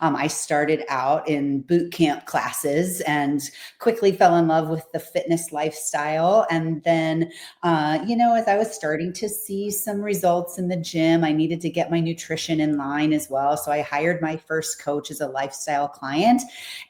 I started out in boot camp classes and quickly fell in love with the fitness lifestyle. And then, as I was starting to see some results in the gym, I needed to get my nutrition in line as well. So I hired my first coach as a lifestyle client.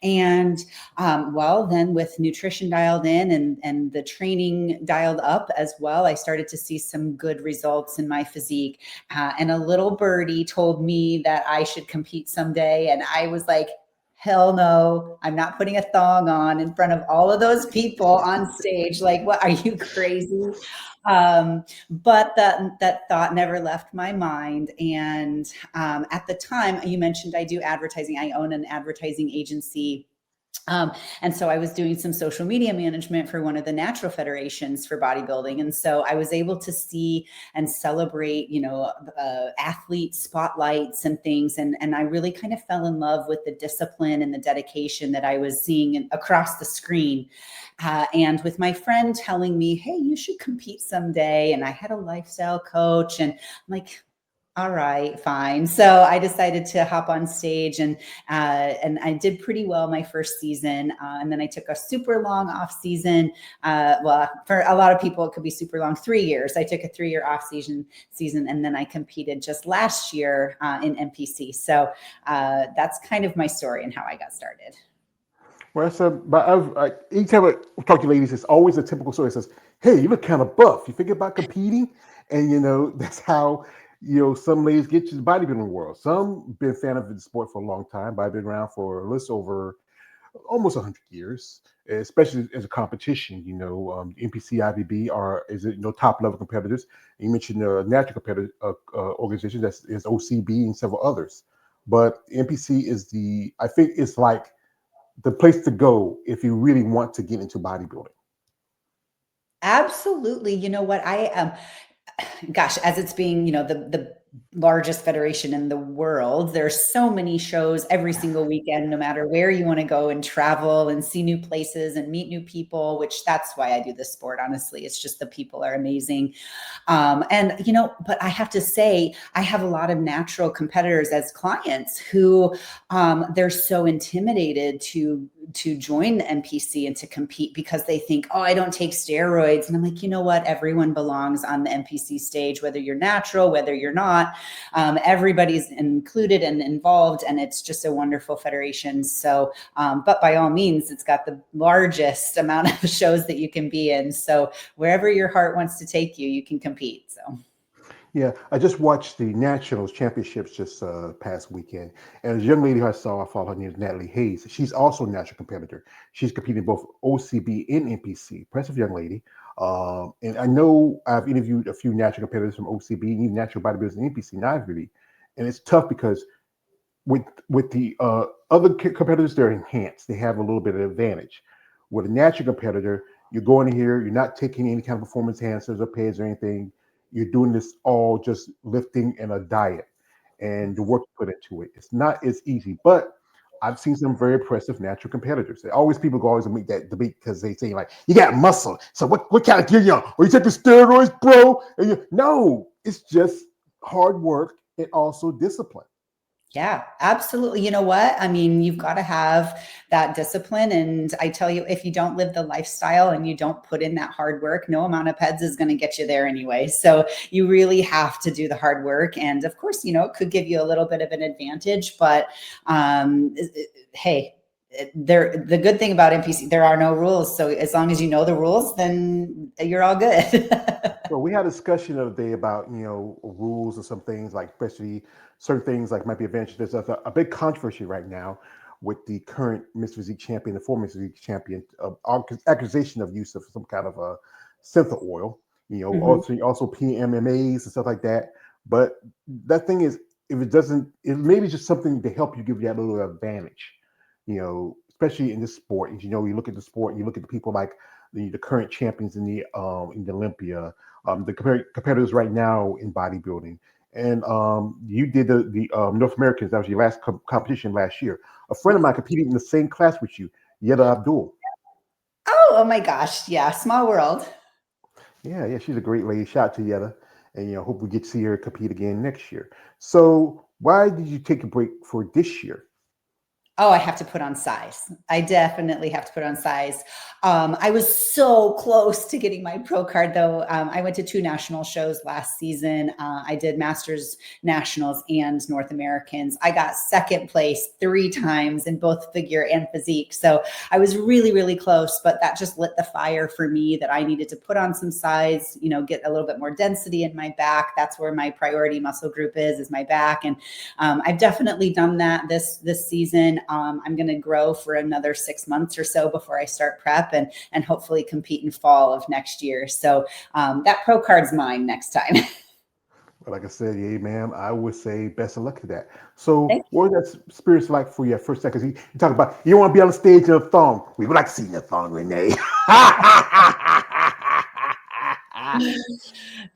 And then with nutrition dialed in and the training dialed up as well, I started to see some good results in my physique. And a little birdie told me that I should compete someday. And I was like, hell no, I'm not putting a thong on in front of all of those people on stage. Like, what, are you crazy? But that thought never left my mind. And at the time, you mentioned I do advertising. I own an advertising agency. And so I was doing some social media management for one of the natural federations for bodybuilding. And so I was able to see and celebrate, athlete spotlights and things. And I really kind of fell in love with the discipline and the dedication that I was seeing across the screen. And with my friend telling me, hey, you should compete someday. And I had a lifestyle coach, and I'm like, all right, fine. So I decided to hop on stage, and I did pretty well my first season. And then I took a super long off season. For a lot of people, it could be super long, 3 years. I took a 3-year off season, and then I competed just last year in NPC. So that's kind of my story and how I got started. Well, each time I talk to ladies, it's always a typical story. It says, "Hey, you look kind of buff. You think about competing?" And that's how some ladies get to the bodybuilding world. Some been a fan of the sport for a long time, but I've been around for a little over almost 100 years, especially as a competition. NPC, IBB is top level competitors. You mentioned natural competitor organizations, that's is OCB and several others. But NPC I think it's like the place to go if you really want to get into bodybuilding. Absolutely. You know what? Gosh, as it's being, the largest federation in the world, there's so many shows every single weekend, no matter where you want to go and travel and see new places and meet new people, which that's why I do this sport. Honestly, it's just the people are amazing. But I have to say, I have a lot of natural competitors as clients who they're so intimidated to join the NPC and to compete because they think, oh, I don't take steroids. And I'm like, you know what? Everyone belongs on the NPC stage, whether you're natural, whether you're not. Everybody's included and involved, and it's just a wonderful federation. So, but by all means, it's got the largest amount of shows that you can be in. So wherever your heart wants to take you, you can compete. So. Yeah, I just watched the Nationals Championships just past weekend, and a young lady I saw, I follow her name is Natalie Hayes. She's also a national competitor. She's competing both OCB and NPC. Impressive young lady. And I know I've interviewed a few natural competitors from OCB and even natural bodybuilders in NPC, not really. And it's tough because with the other competitors, they're enhanced. They have a little bit of advantage. With a natural competitor, you're going in here, you're not taking any kind of performance enhancers or pads or anything. You're doing this all just lifting and a diet, and the work you put into it. It's not as easy, but I've seen some very impressive natural competitors. Always people go always make that debate because they say like, you got muscle. So what kind of gear you on? Or you take the steroids, bro? No, it's just hard work and also discipline. Yeah, absolutely. You know what? I mean, you've got to have that discipline. And I tell you, if you don't live the lifestyle and you don't put in that hard work, no amount of PEDs is going to get you there anyway. So you really have to do the hard work. And of course, it could give you a little bit of an advantage, but hey, the good thing about NPC, there are no rules. So as long as you know the rules, then you're all good. Well, we had a discussion the other day about rules and some things like especially certain things like might be advantages. There's a big controversy right now with the current Miss Physique champion, the former Miss Physique champion, accusation of use of some kind of a synthetic oil. Also PMMAs and stuff like that. But that thing is, if it doesn't, it maybe just something to help you give you that little advantage. Especially in this sport. You look at the sport, you look at the people like the current champions in the Olympia, the competitors right now in bodybuilding. And you did the North Americans. That was your last competition last year. A friend of mine competed in the same class with you, Yeda Abdul. Oh my gosh. Yeah. Small world. Yeah, she's a great lady. Shout out to Yeda. And hope we get to see her compete again next year. So why did you take a break for this year? Oh, I have to put on size. I definitely have to put on size. I was so close to getting my pro card, though. I went to two national shows last season. I did Masters Nationals and North Americans. I got second place three times in both figure and physique. So I was really, really close, but that just lit the fire for me that I needed to put on some size, get a little bit more density in my back. That's where my priority muscle group is my back. And I've definitely done that this season. I'm going to grow for another 6 months or so before I start prep and hopefully compete in fall of next year. So that pro card's mine next time. But like I said, yeah, ma'am, I would say best of luck to that. So, Thank what was that experience like for you at first? Because you talk about you want to be on the stage in a thong. We would like to see you in a thong, Renee.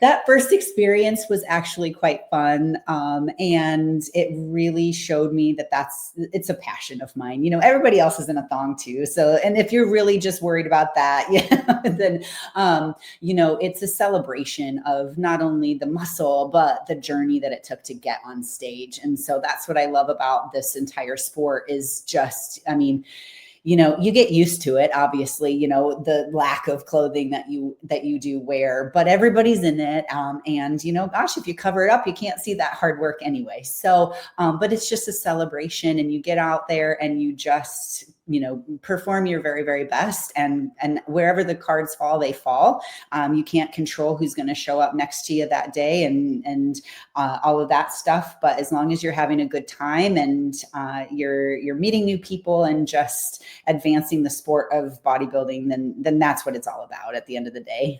That first experience was actually quite fun. And it really showed me that it's a passion of mine. Everybody else is in a thong too. So, and if you're really just worried about that, then, it's a celebration of not only the muscle, but the journey that it took to get on stage. And so that's what I love about this entire sport is just, you get used to it, obviously, the lack of clothing that you do wear, but everybody's in it. And gosh, if you cover it up, you can't see that hard work anyway. So, but it's just a celebration and you get out there and you just, perform your very, very best. And wherever the cards fall, they fall. You can't control who's going to show up next to you that day and all of that stuff. But as long as you're having a good time and you're meeting new people and just advancing the sport of bodybuilding, then that's what it's all about at the end of the day.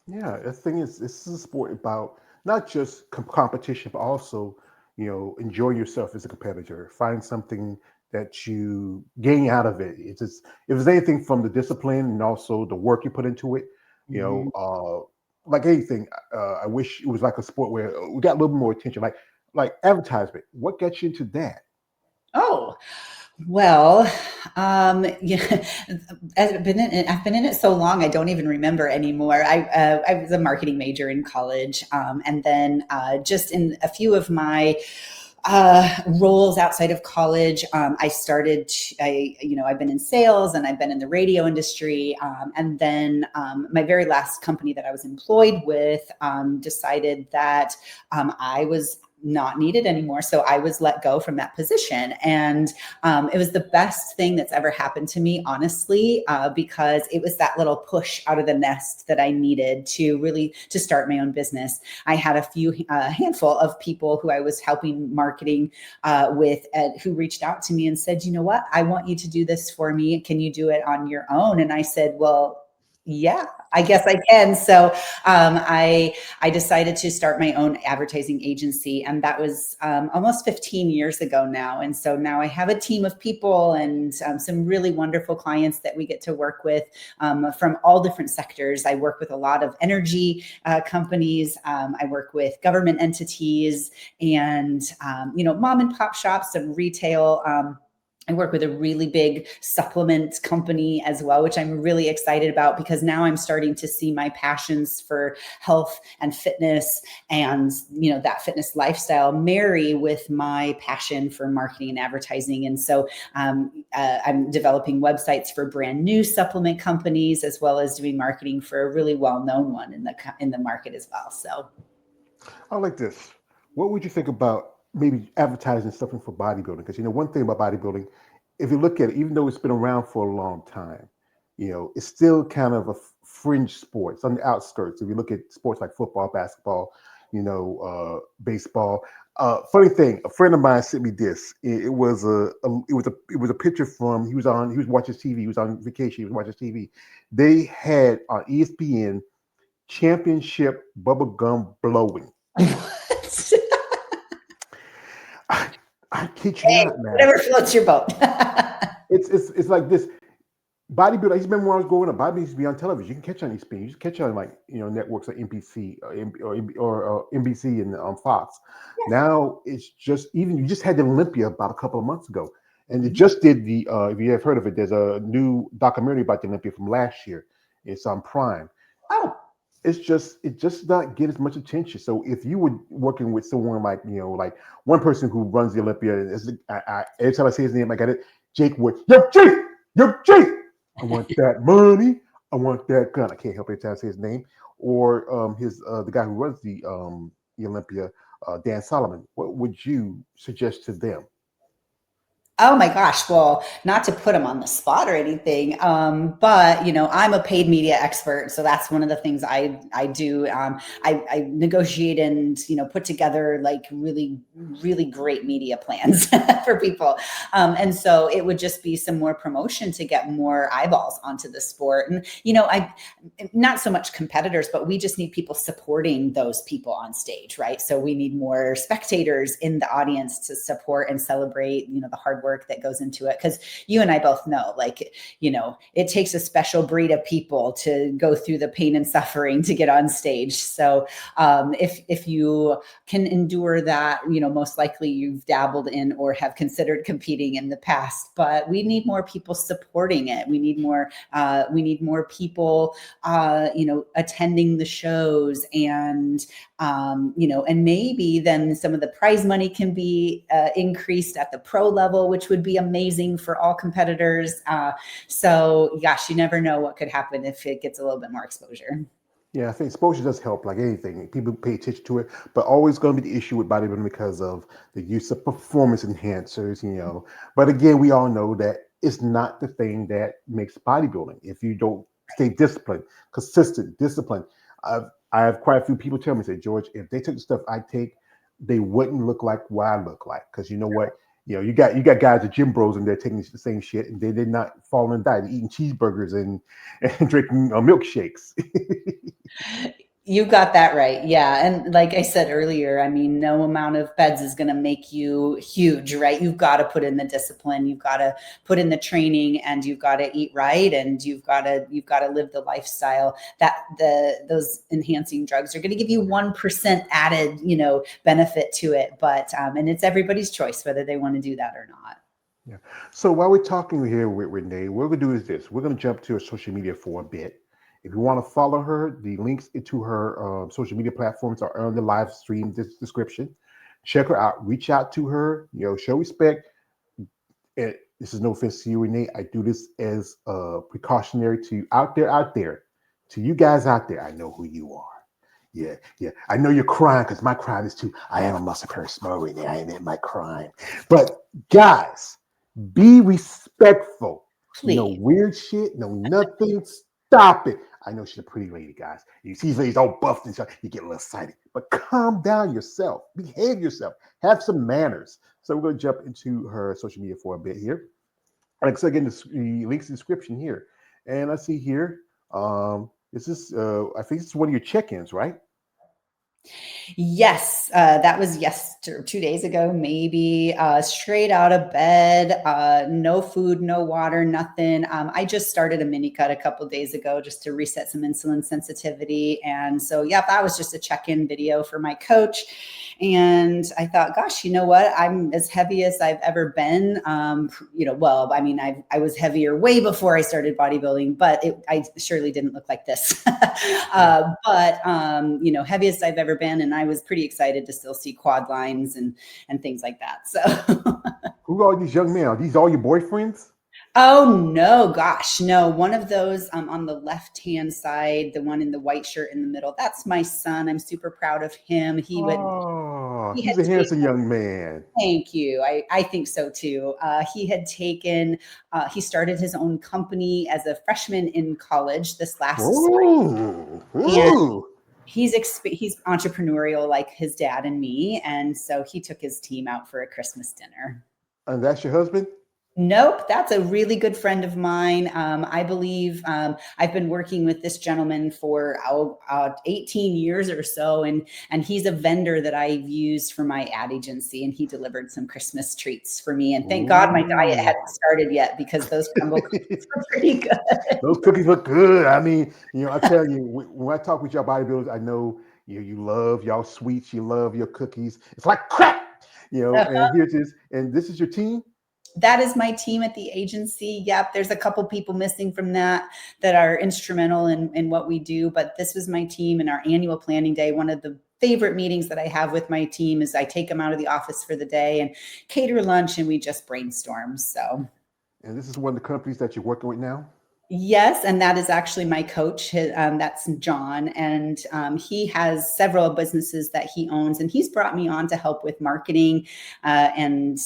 Yeah, the thing is, this is a sport about not just competition, but also, enjoy yourself as a competitor. Find something that you gain out of it. It's just, if there's anything from the discipline and also the work you put into it, Mhm. like anything, I wish it was like a sport where we got a little more attention, like advertisement. What gets you into that? Oh, well, yeah, I've been in it so long, I don't even remember anymore. I was a marketing major in college, and then just in a few of my roles outside of college, I've been in sales and I've been in the radio industry, and then my very last company that I was employed with decided that I was not needed anymore. So I was let go from that position. And it was the best thing that's ever happened to me, honestly, because it was that little push out of the nest that I needed to start my own business. I had a handful of people who I was helping marketing with who reached out to me and said, you know what, I want you to do this for me. Can you do it on your own? And I said, well, yeah, I guess I can. So I decided to start my own advertising agency, and that was almost 15 years ago now. And so now I have a team of people and some really wonderful clients that we get to work with from all different sectors. I work with a lot of energy companies. I work with government entities and mom and pop shops and retail. I work with a really big supplement company as well, which I'm really excited about because now I'm starting to see my passions for health and fitness and, that fitness lifestyle marry with my passion for marketing and advertising. And so I'm developing websites for brand new supplement companies, as well as doing marketing for a really well-known one in the market as well. So I like this. What would you think about maybe advertising something for bodybuilding? Because one thing about bodybuilding, if you look at it, even though it's been around for a long time, it's still kind of a fringe sport. It's on the outskirts. If you look at sports like football, basketball, baseball. Funny thing, a friend of mine sent me this. It was a picture from he was watching TV. He was on vacation. He was watching TV. They had on ESPN championship bubblegum blowing. I, I kid you hey, not, man. whatever floats your boat. It's like this bodybuilder. I just remember when I was growing up, bodybuilding used to be on television. You can catch on ESPN. You just catch on like networks like NBC or NBC and Fox. Now it's just even you just had the Olympia about a couple of months ago, and it just did the. If you have heard of it, there's a new documentary about the Olympia from last year. It's on Prime. Oh. it just not get as much attention. So if you were working with someone like like one person who runs the Olympia, every time I say his name, I got it. Jake Wood. Yo Jake. I want that money. I want that gun. I can't help it every time I say his name. Or his the guy who runs the Olympia, Dan Solomon. What would you suggest to them? Oh my gosh. Well, not to put him on the spot or anything, but I'm a paid media expert, so that's one of the things I do. I negotiate and put together like really really great media plans for people, and so it would just be some more promotion to get more eyeballs onto the sport, and I not so much competitors, but we just need people supporting those people on stage, right? So we need more spectators in the audience to support and celebrate the hard work that goes into it, because you and I both know, like, it takes a special breed of people to go through the pain and suffering to get on stage. So if you can endure that, most likely you've dabbled in or have considered competing in the past. But we need more people supporting it. We need more people attending the shows, and and maybe then some of the prize money can be increased at the pro level, which would be amazing for all competitors. So gosh, you never know what could happen if it gets a little bit more exposure. Yeah, I think exposure does help, like anything. People pay attention to it, but always going to be the issue with bodybuilding because of the use of performance enhancers. But again, we all know that it's not the thing that makes bodybuilding. If you don't stay disciplined, consistent, disciplined, I have quite a few people tell me, say, George, if they took the stuff I take, they wouldn't look like what I look like. Because you know what? You got guys at gym bros and they're taking the same shit and they're not following diet, eating cheeseburgers and drinking milkshakes. You got that right. Yeah. And like I said earlier, I mean, no amount of beds is going to make you huge, right? You've got to put in the discipline, you've got to put in the training, and you've got to eat right, and you've got to live the lifestyle that those enhancing drugs are going to give you 1% added, benefit to it. But and it's everybody's choice whether they want to do that or not. Yeah. So while we're talking here with Renee, what we're gonna do is this: we're gonna jump to her social media for a bit. If you want to follow her, the links into her social media platforms are on the live stream description. Check her out. Reach out to her. Show respect. And this is no offense to you, Renee. I do this as precautionary to you out there, to you guys out there. I know who you are. Yeah, yeah. I know you're crying because my crime is too. I am a muscle person, Renee. I admit my crime. But guys, be respectful. No Please. weird shit. No nothing. Stop it. I know she's a pretty lady, guys. You see these ladies all buffed and stuff, you get a little excited. But calm down yourself. Behave yourself. Have some manners. So we're going to jump into her social media for a bit here. Like so again, the links in the description here. And I see here, this is I think this is one of your check-ins, right? Yes, that was 2 days ago, maybe. Straight out of bed, no food, no water, nothing. I just started a mini cut a couple days ago just to reset some insulin sensitivity. And so, yeah, that was just a check-in video for my coach. And I thought, gosh, you know what? I'm as heavy as I've ever been. Well, I mean, I was heavier way before I started bodybuilding, but I surely didn't look like this. Yeah. Heaviest I've ever been, and I was pretty excited to still see quad lines and things like that. So Who are these young men? Are these all your boyfriends? oh no, gosh, no. One of those on the left hand side, the one in the white shirt in the middle, that's my son. I'm super proud of him. Oh, He had he's a handsome taken young man. Thank you. I think so too. He started his own company as a freshman in college this last spring, Ooh, and ooh. he's entrepreneurial like his dad and me, and so he took his team out for a Christmas dinner. And that's your husband? Nope, that's a really good friend of mine. I believe I've been working with this gentleman for 18 years or so, and he's a vendor that I've used for my ad agency, and he delivered some Christmas treats for me. And thank God my diet Ooh. hadn't started yet, because those crumble cookies were pretty good. Those cookies look good. I mean, I tell you, when I talk with y'all bodybuilders, I know you love y'all sweets, you love your cookies. It's like crack, and here's this, and this is your team. That is my team at the agency. Yep, there's a couple people missing from that are instrumental in what we do, but this was my team and our annual planning day. One of the favorite meetings that I have with my team is I take them out of the office for the day and cater lunch, and we just brainstorm. So And this is one of the companies that you're working with now? yes, and that is actually my coach. That's John, and he has several businesses that he owns, and he's brought me on to help with marketing and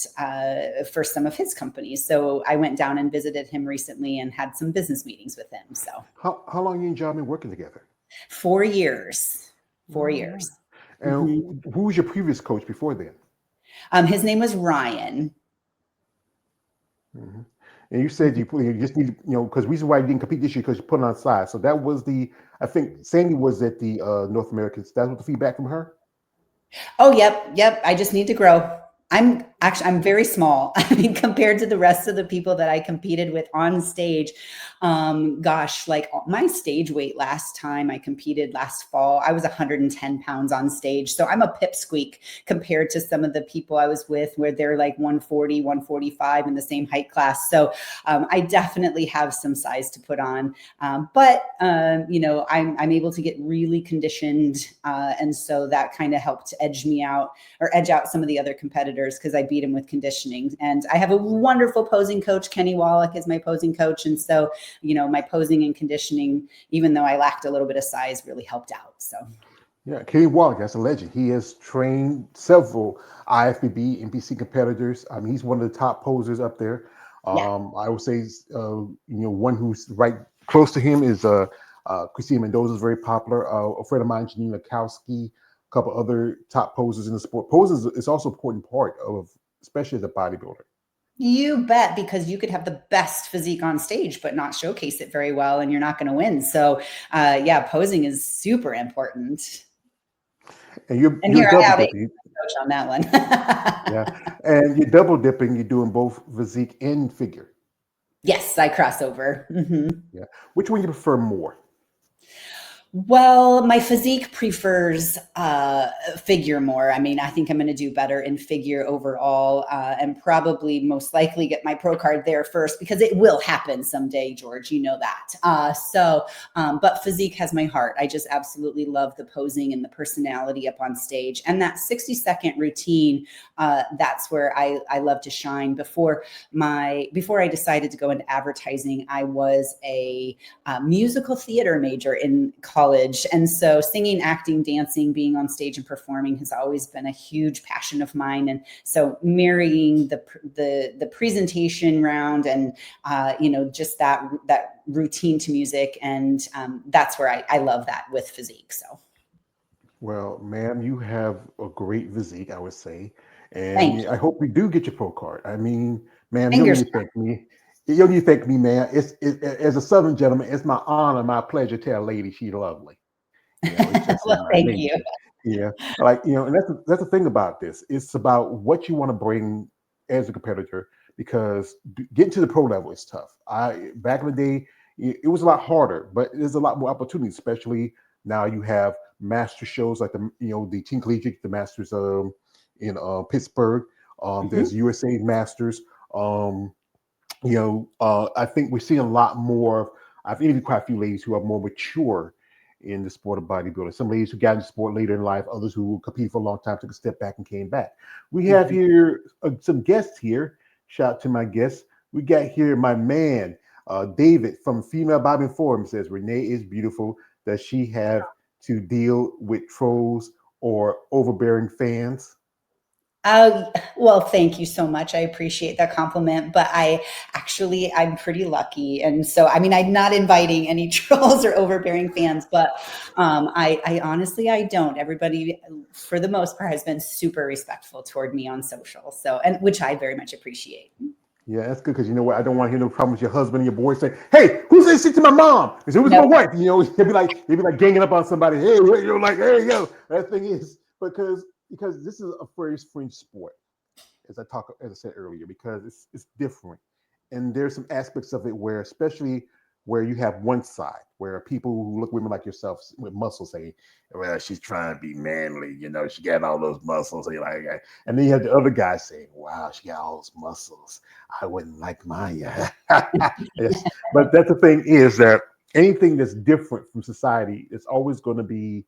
for some of his companies. So I went down and visited him recently and had some business meetings with him. So How long you and John been working together? 4 years, four All right. years. Mhm. And who was your previous coach before then? His name was Ryan. Hmm. And you said you just need, because the reason why you didn't compete this year because you put it on side. So that was I think Sandy was at the North Americans. That was the feedback from her. Oh, yep. I just need to grow. I'm very small. I mean, compared to the rest of the people that I competed with on stage. Gosh, like my stage weight last time I competed last fall, I was 110 pounds on stage. So I'm a pipsqueak compared to some of the people I was with where they're like 140, 145 in the same height class. So I definitely have some size to put on. But I'm able to get really conditioned. And so that kind of helped edge out some of the other competitors because I beat him with conditioning. And I have a wonderful posing coach. Kenny Wallach is my posing coach. And so, my posing and conditioning, even though I lacked a little bit of size, really helped out. So Yeah, Kenny Wallach, that's a legend. He has trained several IFBB, NPC competitors. I mean, he's one of the top posers up there. yeah. I would say, one who's right close to him is Christina Mendoza is very popular. A friend of mine, Janine Lakowski, a couple other top posers in the sport. Poses is also an important part of, especially as a bodybuilder. You bet, because you could have the best physique on stage, but not showcase it very well, and you're not going to win. So, posing is super important. And you're And you're here I double have a dipping. coach on that one. Yeah, and you're double dipping. You're doing both physique and figure. Yes, I cross over. Mhm. Yeah, which one you prefer more? Well, my physique prefers figure more. I mean, I think I'm going to do better in figure overall, and probably most likely get my pro card there first because it will happen someday, George. You know that. But physique has my heart. I just absolutely love the posing and the personality up on stage, and that 60-second routine. That's where I love to shine. Before I decided to go into advertising, I was a musical theater major in college. And so singing, acting, dancing, being on stage and performing has always been a huge passion of mine. And so marrying the presentation round and, just that routine to music. And that's where I love that with physique. So Well, ma'am, you have a great physique, I would say, thank and I you. hope we do get your pro card. I mean, ma'am, you don't Fingers need to thank me. You don't need to thank me, man. As a Southern gentleman, it's my honor, my pleasure to tell a lady she's lovely. It's crossed. just Well, in my thank you. nature. Yeah, and that's the thing about this. It's about what you want to bring as a competitor because getting to the pro level is tough. I back in the day, it was a lot harder, but there's a lot more opportunities, especially now you have master shows like the Teen Collegiate, the Masters in Pittsburgh. Mhm. There's USA Masters. Um, I think we're seeing a lot more of. I've interviewed quite a few ladies who are more mature in the sport of bodybuilding. Some ladies who got into sport later in life, others who competed for a long time took a step back and came back. We have Mhm. here some guests here. Shout out to my guests. We got here my man, David from Female Bobbing Forum says Renee is beautiful. Does she have to deal with trolls or overbearing fans? Well, thank you so much. I appreciate that compliment, but I'm pretty lucky. And so, I mean, I'm not inviting any trolls or overbearing fans, but I honestly, I don't. Everybody, for the most part, has been super respectful toward me on social. So, and which I very much appreciate. Yeah, that's good because you know what? I don't want to hear no problem with your husband and your boys saying, "Hey, who's this shit to my mom?" He said, "Who's my Nope. wife?" They'd be like ganging up on somebody. Hey, like, hey, yo. That thing is because this is a very fringe sport, as I said earlier, because it's different, and there's some aspects of it where, especially where you have one side where people who look women like yourself with muscles say, well, she's trying to be manly, she got all those muscles. And then you have the other guy saying, wow, she got all those muscles. I wouldn't like mine. Yes. But that's the thing is that anything that's different from society, it's always going to be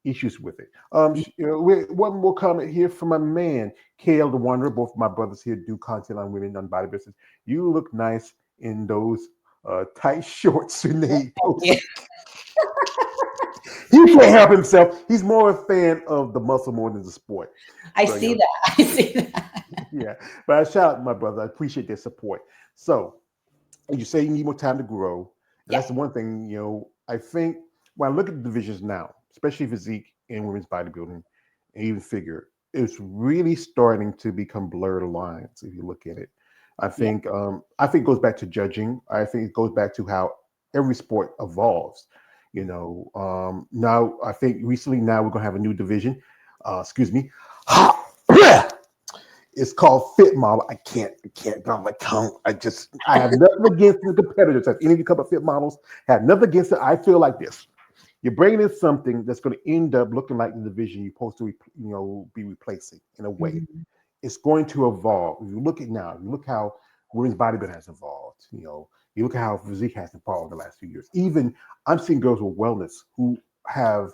issues with it. One more comment here from my man, Kale the Wanderer. Both of my brothers here do content on women on body business. You look nice in those tight shorts, Renee Yeah, posts. He can't help himself. He's more a fan of the muscle more than the sport. I So, see that. I see that. yeah. But I shout out to my brother. I appreciate their support. So, you say you need more time to grow. And Yeah. that's the one thing, I think when I look at the divisions now, especially physique and women's bodybuilding and even figure, it's really starting to become blurred lines if you look at it. Yeah. I think it goes back to judging. I think it goes back to how every sport evolves. Now I think recently now we're gonna have a new division. Excuse me. It's called Fit Model. I can't get on my tongue. I have nothing against the competitors. If any of you come up Fit Models, have nothing against it. I feel like this. You're bringing in something that's going to end up looking like the division you're supposed to, be replacing in a way. Mhm. It's going to evolve. If you look at now, you look how women's bodybuilding has evolved. You look at how physique has evolved in the last few years. Even I'm seeing girls with wellness who have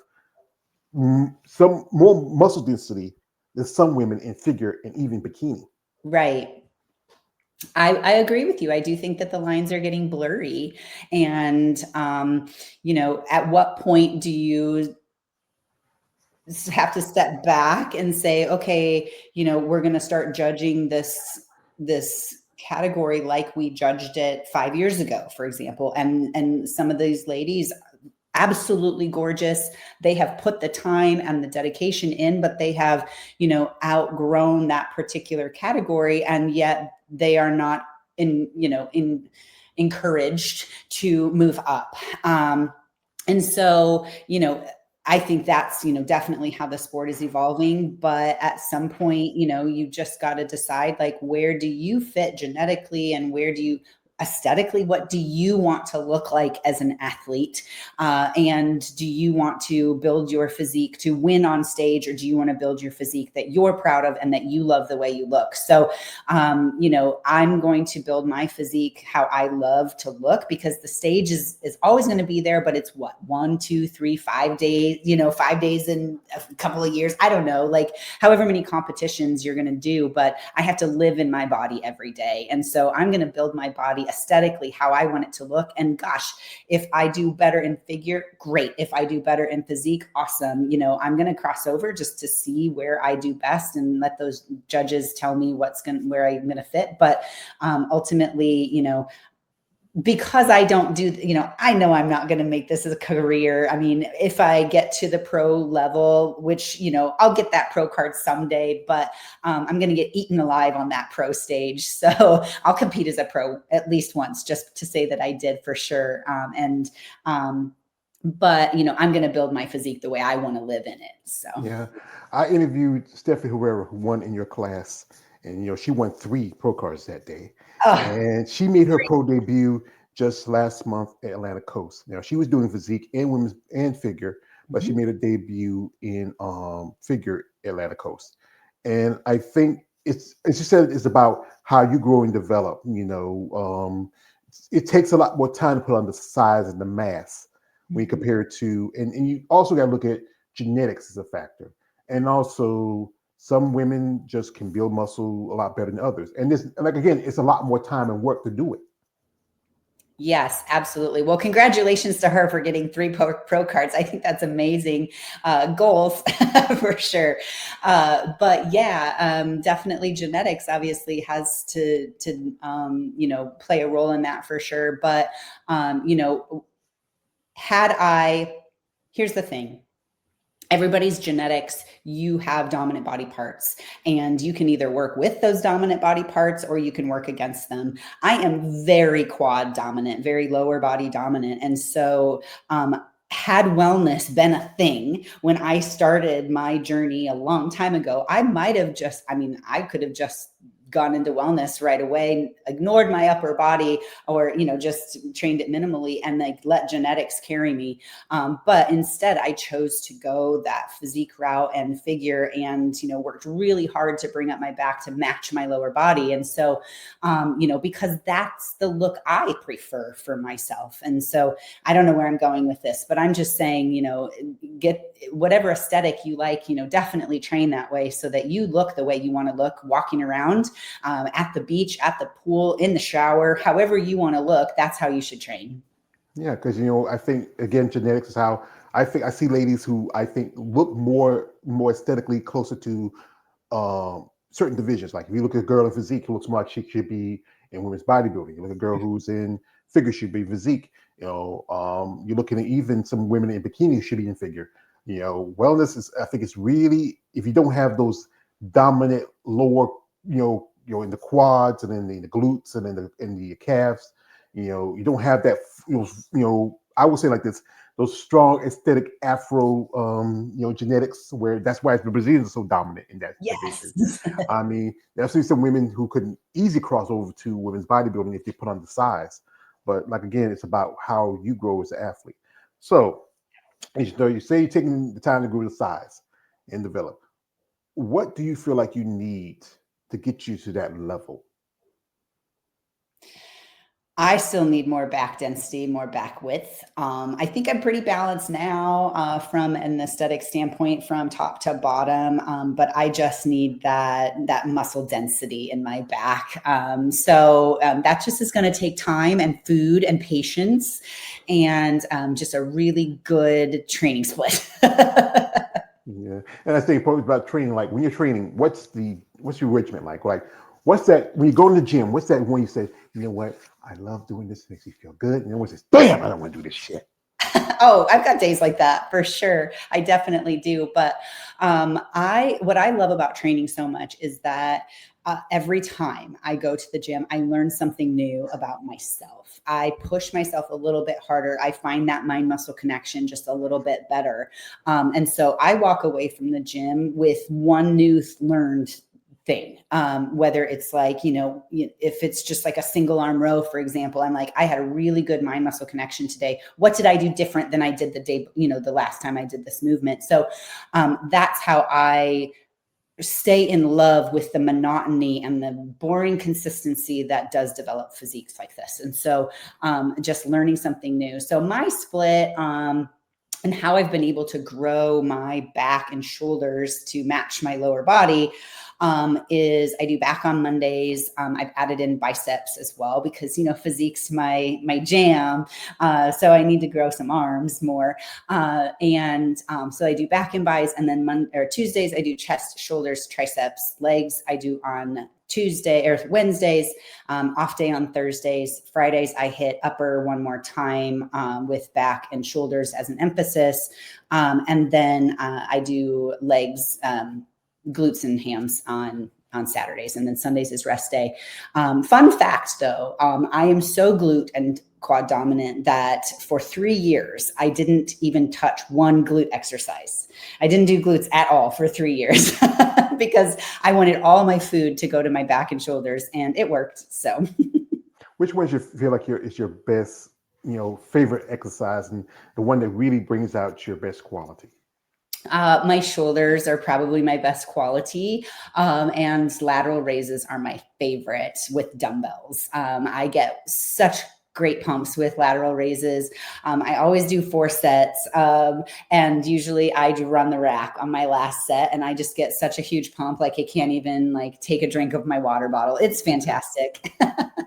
some more muscle density than some women in figure and even bikini. Right. I agree with you. I do think that the lines are getting blurry. And, at what point do you have to step back and say, okay, we're going to start judging this category like we judged it 5 years ago, for example. And some of these ladies, absolutely gorgeous. They have put the time and the dedication in, but they have, outgrown that particular category. And yet they are not encouraged to move up. And so, I think that's, definitely how the sport is evolving. But at some point, you just got to decide, like, where do you fit genetically and where do you aesthetically, what do you want to look like as an athlete? And do you want to build your physique to win on stage, or do you want to build your physique that you're proud of and that you love the way you look? So, I'm going to build my physique how I love to look, because the stage is always going to be there, but it's what, 1, 2, 3, 5 days, 5 days in a couple of years. I don't know, like however many competitions you're going to do, but I have to live in my body every day. And so I'm going to build my body aesthetically how I want it to look. And gosh, if I do better in figure, great. If I do better in physique, awesome. I'm going to cross over just to see where I do best and let those judges tell me where I'm going to fit. But ultimately, because I don't do, I know I'm not going to make this as a career. I mean, if I get to the pro level, which, I'll get that pro card someday, but I'm going to get eaten alive on that pro stage. So I'll compete as a pro at least once, just to say that I did for sure. But, I'm going to build my physique the way I want to live in it. So, Yeah. I interviewed Stephanie Herrera, who won in your class, and she won 3 pro cards that day. oh, And she made her pro debut just last month at Atlanta Coast. Now she was doing physique and women's and figure, but she mhm. made a debut in figure at Atlanta Coast. And I think it's, as you said, it's about how you grow and develop. It takes a lot more time to put on the size and the mass when you compare it to, and you also got to look at genetics as a factor, and also some women just can build muscle a lot better than others. And this, like again, it's a lot more time and work to do it. Yes, absolutely. Well, congratulations to her for getting 3 pro cards. I think that's amazing goals for sure. But yeah, definitely genetics obviously has to play a role in that for sure. But here's the thing. Everybody's genetics, you have dominant body parts, and you can either work with those dominant body parts or you can work against them. I am very quad dominant, very lower body dominant. And so, had wellness been a thing when I started my journey a long time ago, I could have just gone into wellness right away, ignored my upper body, or just trained it minimally, and like let genetics carry me. But instead I chose to go that physique route and figure, and worked really hard to bring up my back to match my lower body. And so because that's the look I prefer for myself. And so I don't know where I'm going with this, but I'm just saying, get whatever aesthetic you like, definitely train that way so that you look the way you want to look walking around, at the beach, at the pool, in the shower, however you want to look. That's how you should train. Yeah, because I think again, genetics is how I see ladies who I think look more aesthetically closer to certain divisions. Like if you look at a girl in physique who looks more like she should be in women's bodybuilding. You look at a girl who's in figure should be physique. You're looking at even some women in bikini should be in figure. Wellness is, I think it's really, if you don't have those dominant lower, in the quads and in the glutes and in the calves, you don't have that, I would say like this, those strong aesthetic Afro, genetics, where that's why the Brazilians are so dominant in that division. Yes. I mean, there's some women who couldn't easily cross over to women's bodybuilding if they put on the size. But like again, it's about how you grow as an athlete. So, you say you're taking the time to grow the size and develop. What do you feel like you need to get you to that level? I still need more back density, more back width. I think I'm pretty balanced now, from an aesthetic standpoint, from top to bottom. But I just need that muscle density in my back. So that just is going to take time and food and patience, and just a really good training split. Yeah, and I think probably about training. Like when you're training, what's your regimen like? Like, what's that when you go to the gym? What's that when you say, you know what, I love doing this, it makes you feel good, and then one says, damn, I don't want to do this shit. Oh, I've got days like that for sure. I definitely do. But what I love about training so much is that every time I go to the gym, I learn something new about myself. I push myself a little bit harder. I find that mind muscle connection just a little bit better. And so I walk away from the gym with one new learned thing. Whether it's like, if it's just like a single arm row, for example, I'm like, I had a really good mind muscle connection today. What did I do different than I did the day, the last time I did this movement? So that's how I stay in love with the monotony and the boring consistency that does develop physiques like this. And so just learning something new. So my split, and how I've been able to grow my back and shoulders to match my lower body, is I do back on Mondays. I've added in biceps as well because, physique's my jam. So I need to grow some arms more. So I do back and bis, and then Tuesdays, I do chest, shoulders, triceps, legs. I do on Tuesday or Wednesdays, off day on Thursdays. Fridays, I hit upper one more time, with back and shoulders as an emphasis. And then I do legs, glutes and hams on Saturdays, and then Sundays is rest day. Fun fact though, I am so glute and quad dominant that for 3 years, I didn't even touch one glute exercise. I didn't do glutes at all for 3 years because I wanted all my food to go to my back and shoulders, and it worked. So Which ones you feel like is your best, favorite exercise, and the one that really brings out your best quality? My shoulders are probably my best quality, and lateral raises are my favorite with dumbbells. I get such great pumps with lateral raises. I always do 4 sets, and usually I do run the rack on my last set, and I just get such a huge pump, like I can't even like take a drink of my water bottle. It's fantastic.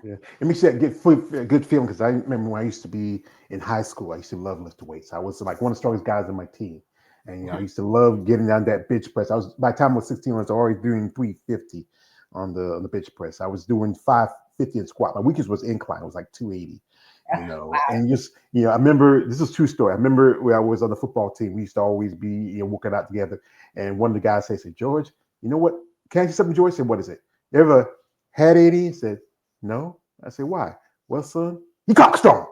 Yeah, it makes you a good feeling, because I remember when I used to be in high school, I used to love lifting weights. I was like one of the strongest guys on my team. And I used to love getting down that bench press. By the time I was 16, I was already doing 350 on the bench press. I was doing 550 in squat. My weakest was incline. It was like 280. Wow. And just I remember, this is a true story. I remember when I was on the football team, we used to always be working out together. And one of the guys said, George, you know what? Can I say something, George? I said, what is it? You ever had 80? He said, no. I said, why? Well, son, you cockstrong.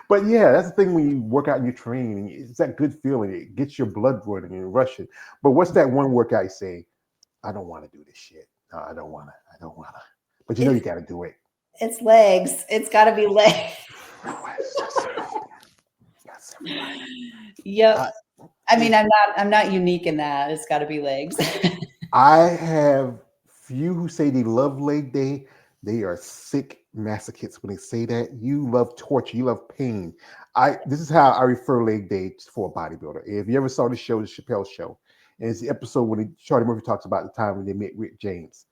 But yeah, that's the thing when you work out and you train, and it's that good feeling. It gets your blood running and rushing. But what's that one workout you say, I don't want to do this shit. No, I don't want to. I don't want to. But you It's got to do it. it's legs. It's got to be legs. Yes, everybody. Yep. I, I mean, it, I'm not unique in that. It's got to be legs. I have few who say they love leg day. They are sick masochists when they say that. You love torture. You love pain. This is how I refer leg day for a bodybuilder. If you ever saw the show, the Chappelle Show, and it's the episode when Charlie Murphy talks about the time when they met Rick James.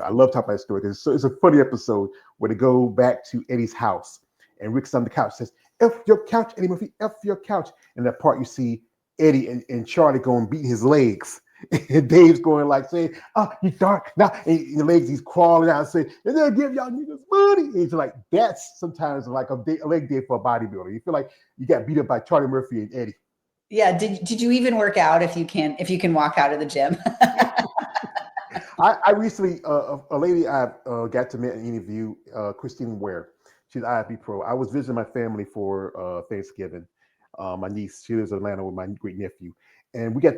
I love talking about that story because it's a funny episode where they go back to Eddie's house and Rick's on the couch says, "F your couch, Eddie Murphy, F your couch." And that part you see Eddie and Charlie going beating his legs. And Dave's going like saying, "Oh, you dark now." And the legs, he's crawling out and saying, "And they'll give y'all niggas money." And it's like that's sometimes like a leg day for a bodybuilder. You feel like you got beat up by Charlie Murphy and Eddie. Yeah. Did you even work out if you can walk out of the gym? I recently a lady I got to meet and interview, Christine Ware. She's IFB pro. I was visiting my family for Thanksgiving. My niece, she lives in Atlanta with my great nephew, and we got